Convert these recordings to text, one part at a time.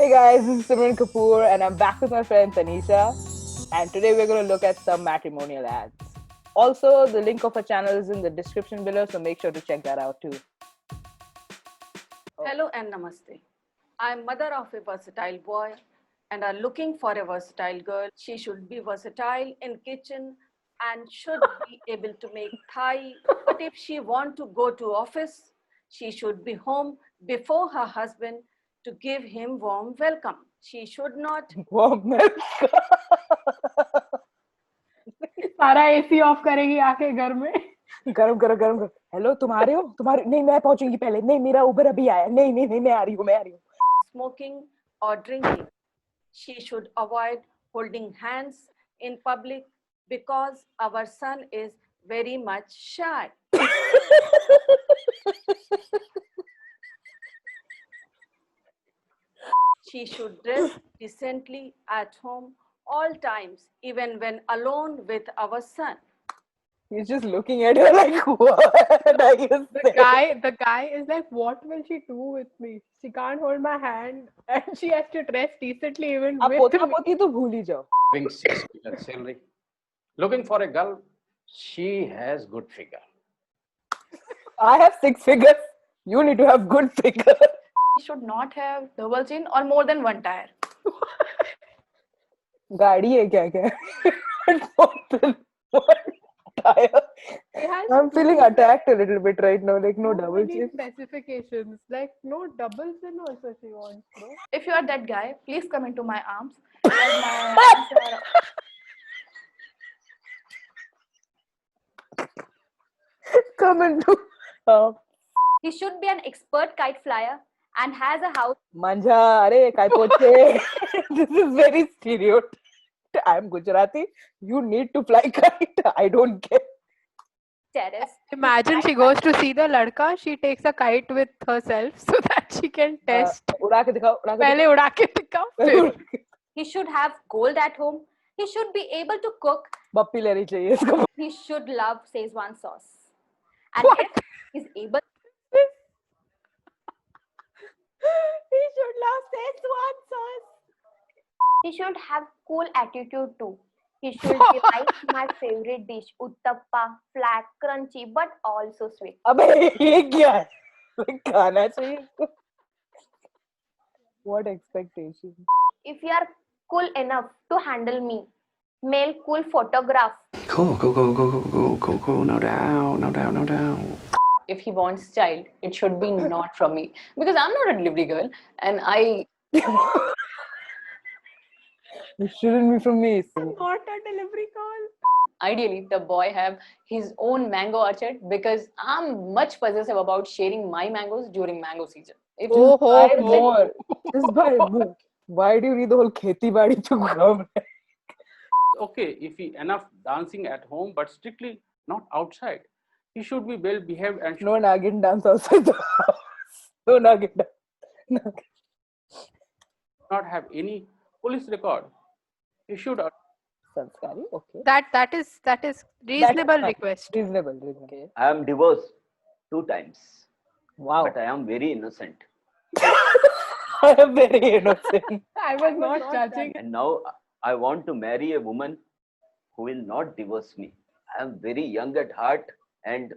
Hey guys, this is Simran Kapoor and I'm back with my friend Tanisha. And today we're going to look at some matrimonial ads. Also, the link of our channel is in the description below, so make sure to check that out too. Hello and namaste. I am mother of a versatile boy and are looking for a versatile girl. She should be versatile in kitchen and should be able to make Thai. But if she want to go to office, she should be home before her husband to give him warm welcome. She should not Warm milk. सारा AC of करेगी आके घर में. गरम गरम गरम गरम. Hello, तुम आ रहे हो? तुम्हारे नहीं, मैं पहुंचूंगी पहले. नहीं, मेरा उबर अभी आया. नहीं नहीं नहीं, मैं आ रही हूँ. smoking or drinking. She should avoid holding hands in public because our son is very much shy. She should dress decently at home all times, even when alone with our son. He's just looking at her like, what are you saying? The guy is like, what will she do with me? She can't hold my hand and she has to dress decently even आप with पोता me. पोती तो भूल ही जाओ. Having 6 figure salary. Looking for a girl, she has good figure. I have 6 figures. You need to have good figure. He should not have double chin or more than one tire. गाड़ी है क्या क्या? Tire. It has I'm feeling attacked a little bit right now. Like no so double many chin. specifications. Like no double chin also she wants, bro. If you are that guy, please come into my arms. Because my arms are... Come into. He should be an expert kite flyer and has a house Manja, अरे काय पोछे. This is very stereotype. I'm Gujarati. You need to fly kite. I don't care. terrace. Imagine she goes to see the ladka, she takes a kite with herself so that she can test. उड़ा के दिखाओ. उड़ा के पहले उड़ा के दिखाओ फिर. He should have gold at home. He should be able to cook. Bappi लेनी चाहिए इसको. He should love Szechuan sauce. And What? if he's able, He should love Szechuan sauce. He should have cool attitude too. He should be like my favorite dish, uttappa, flat, crunchy, but also sweet. अबे ये क्या है? खाना चाहिए इसको. What expectation? If you are cool enough to handle me, male cool photograph. Cool. No doubt. If he wants child, it should be not from me because I'm not a delivery girl and I It shouldn't be from me. Not a delivery call. ideally the boy have his own mango orchard because I'm much possessive about sharing my mangoes during mango season. If Buy more. Just buy more. Why do you need the whole kheti badi to come? Okay, if he enough dancing at home, but strictly not outside. He should be well behaved and should No nagging dance outside the house. No nagging dance. not have any police record. He should Sanskari, okay. That is reasonable request. Reasonable. I am divorced 2 times, Wow. but I am very innocent. I am very innocent. I was not judging. And now I want to marry a woman who will not divorce me. I am very young at heart and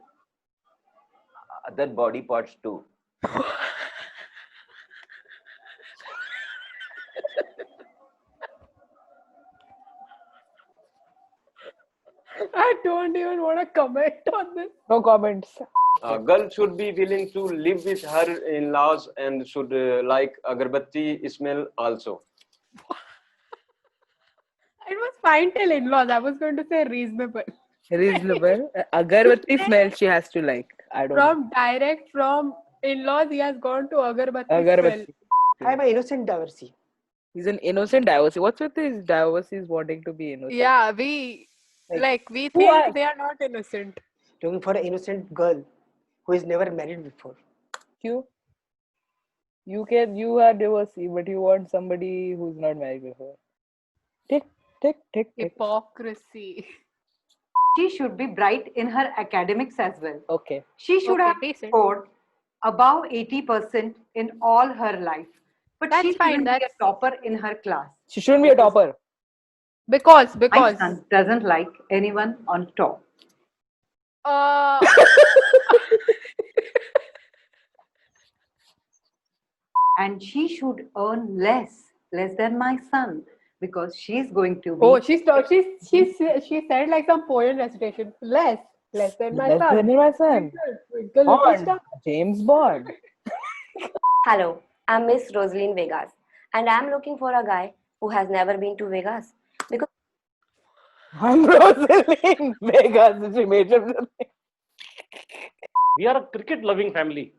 other body parts too. I don't even want to comment on this. No comments. A girl should be willing to live with her in-laws and should like agarbatti smell also. It was fine till in-laws. I was going to say reasonable. Reasonable. Agarbatti smell she has to like. I don't know. From in-laws, he has gone to agarbatti Agarbatti. I'm an innocent divorcee. He's an innocent divorcee. What's with these divorcees wanting to be innocent? Yeah, we Like, we who are- think they are not innocent. Looking for an innocent girl who is never married before. You are divorcee, but you want somebody who's not married before. Tick. Hypocrisy. She should be bright in her academics as well. Okay. She should Okay, have decent. scored above 80% in all her life. But That's she fine, shouldn't be a that's- topper in her class. She shouldn't be a topper. Because My son doesn't like anyone on top. And she should earn less than my son, because she's going to be. Oh, she said like some poem recitation. Less than my Less son. than my son. Twinkle, little Bond. star. James Bond. Hello, I'm Miss Rosaline Vegas, and I'm looking for a guy who has never been to Vegas. Because I'm Rosaline Vegas. She made him something. We are a cricket loving family,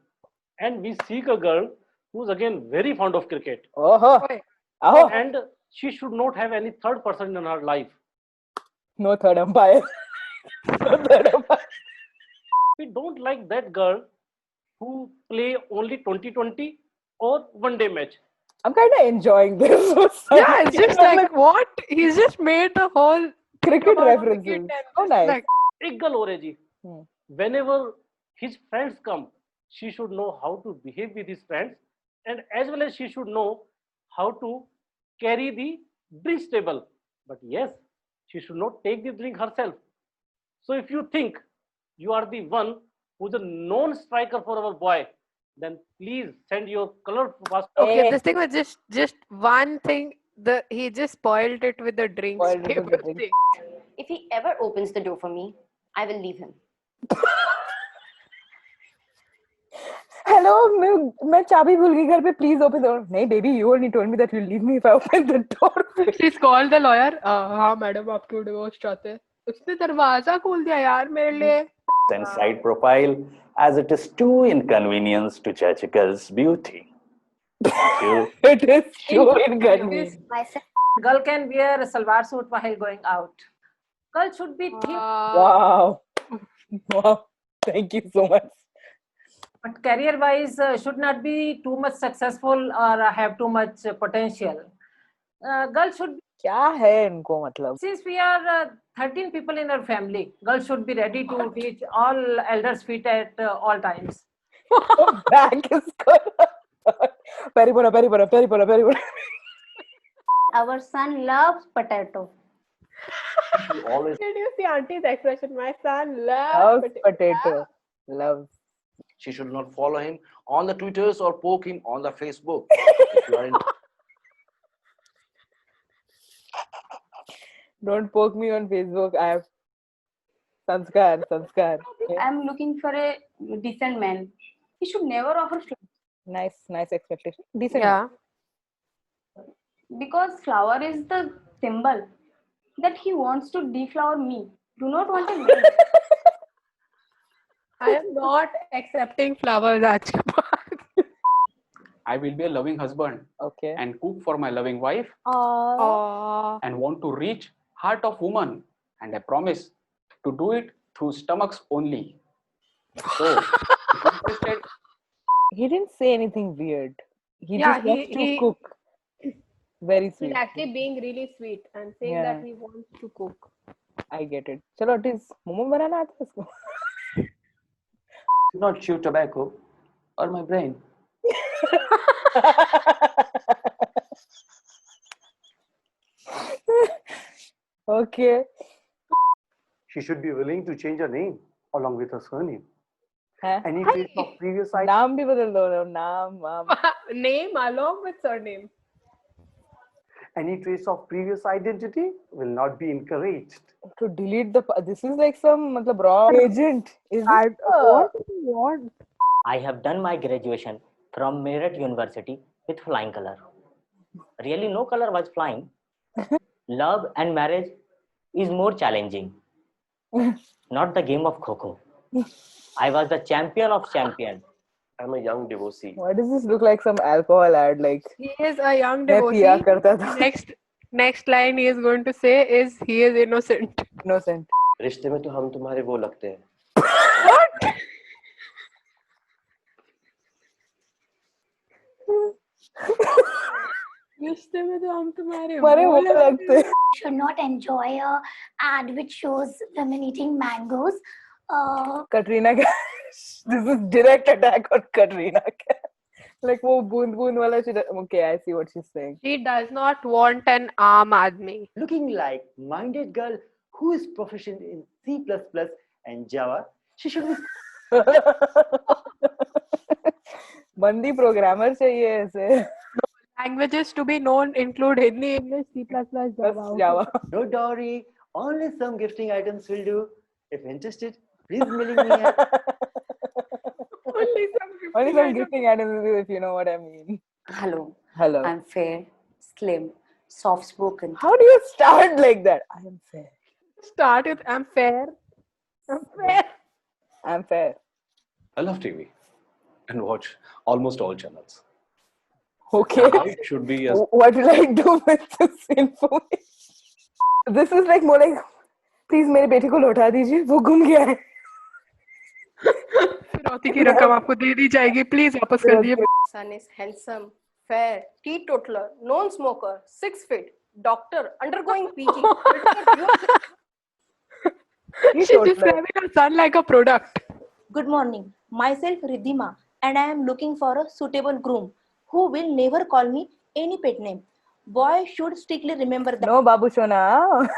and we seek a girl who's again very fond of cricket. Oh. And she should not have any third person in her life. No third umpire. No third umpire. We don't like that girl who play only 2020 or one day match. I'm kind of enjoying this. Yeah, it's just like what? He's just made the whole cricket about references. cricket and Oh, just nice. like- Ek girl ho rahi ji. Whenever his friends come, she should know how to behave with his friends, and as well as she should know how to carry the drinks table. But yes, she should not take the drink herself. So if you think you are the one who's a non-striker for our boy, then please send your color passport. Okay, this thing was just one thing. He just spoiled it with the drinks. Spoiled it with the table drinks. thing. if he ever opens the door for me, I will leave him. Hello, मैं चाबी भूल गई घर पे. Please open the door. नहीं, baby, you only told me that you'll leave me if I open the door. She's called the lawyer. हाँ madam आप क्यों डिवोर्स चाहते हैं? उसने दरवाजा खोल दिया यार मेरे लिए. And side profile, as it is too inconvenience to judge a girl's beauty. Thank you. It is too inconvenient. Girl can wear a salwar suit while going out. Girl should be thin, Wow. Wow. Thank you so much. but career-wise should not be too much successful or have too much potential. Girl should be, क्या है इनको मतलब? since we are 13 people in our family, girl should be ready to reach all elders' feet at all times. Back is good. Peripura. Our son loves potato. Always Did you see auntie's expression? My son Loves loves potato. Loves. She should not follow him on the Twitters or poke him on the Facebook. If you are in Don't poke me on Facebook. I have sanskar. Okay. I'm looking for a decent man. He should never offer flowers Nice expectation. Decent. Yeah. because flower is the symbol that he wants to deflower me. Do not want a man. I am not accepting flowers aaj ke baad. I will be a loving husband Okay. and cook for my loving wife Aww. and want to reach heart of woman, and I promise to do it through stomachs only. So, if you're interested, He didn't say anything weird. He Yeah, just wants to he- cook. Very He's sweet. actually being really sweet and saying Yeah. that he wants to cook. I get it. चलो at least momo बनाना आता है इसको. not chew tobacco or my brain. Okay. She should be willing to change her name along with her surname. हैं? Any trace of previous नाम भी बदल दो. नाम. Name along with surname. any trace of previous identity will not be encouraged. To delete the. This is like some मतलब raw agent. Is this What? I have done my graduation from Meerut University with flying color. Really, no color was flying. Love and marriage is more challenging. Not the game of Kho-Kho. I was the champion of champion. I'm a young divorcee. Why does this look like some alcohol ad? Like He is a young मैं पिया devotee. करता था. Next line he is going to say is he is innocent. Innocent. रिश्ते में तो हम तुम्हारे वो लगते हैं. रिश्ते में तो हम तुम्हारे हमारे वो लगते हैं. Should not enjoy a ad which shows women eating mangoes. Katrina Kaif. This is direct attack on Katrina Kaif. Like वो बूंद बूंद वाला okay, I see what she's saying. She does not want an aam aadmi. Looking like minded girl who is proficient in C++ and Java. She should be बंदी programmer चाहिए ऐसे. Languages to be known include Hindi, English, C++, Java. Java. no dowry, only some gifting items will do. If interested, please mailing me at Only some gifting items, if you know what I mean. Hello. Hello. I'm fair, slim, soft spoken. How do you start like that? I am fair. Start with I'm fair. I'm fair. I'm fair. I love TV and watch almost all channels. Okay. I should be as What will I do with this information? This is like more like, please मेरे बेटे को लौटा दीजिए, वो गुम गया है. फिरौती की रकम आपको दे दी जाएगी, प्लीज वापस कर दिए. Son is handsome, fair, teetotaler, non-smoker, 6 feet, doctor, undergoing PG. She's describing her son like a product. Good morning. Myself Riddhima, and I am looking for a suitable groom who will never call me any pet name. Boy should strictly remember that. No, Babu Shona.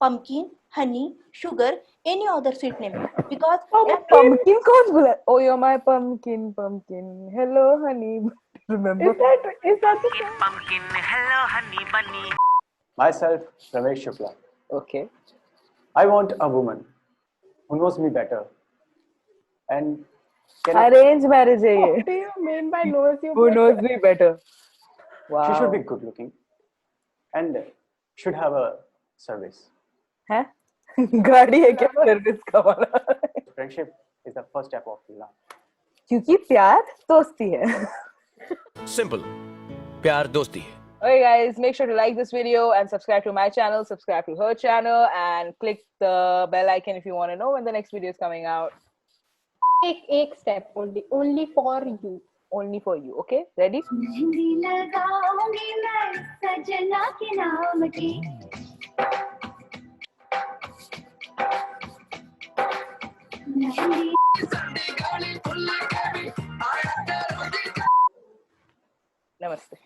Pumpkin, honey, sugar, any other sweet name. Because pumpkin कौन बोला? Oh, you're my pumpkin, pumpkin. Hello, honey. Remember? Is that the song? Pumpkin, hello, honey bunny. myself, Ramesh Shukla. Okay. I want a woman who knows me better and can Arrange marriage है ये. What do you mean by knows you Who better? knows me better? Wow. She should be good looking and should have a service. हैं? गाड़ी है क्या service का वाला? Friendship is the first step of love. क्योंकि प्यार दोस्ती है. Simple. प्यार दोस्ती है. Okay guys, make sure to like this video and subscribe to my channel, subscribe to her channel and click the bell icon if you want to know when the next video is coming out. Take एक step only for you. Only for you, okay? Ready? Mehndi लगाऊंगी मैं सजना के नाम की. Namaste.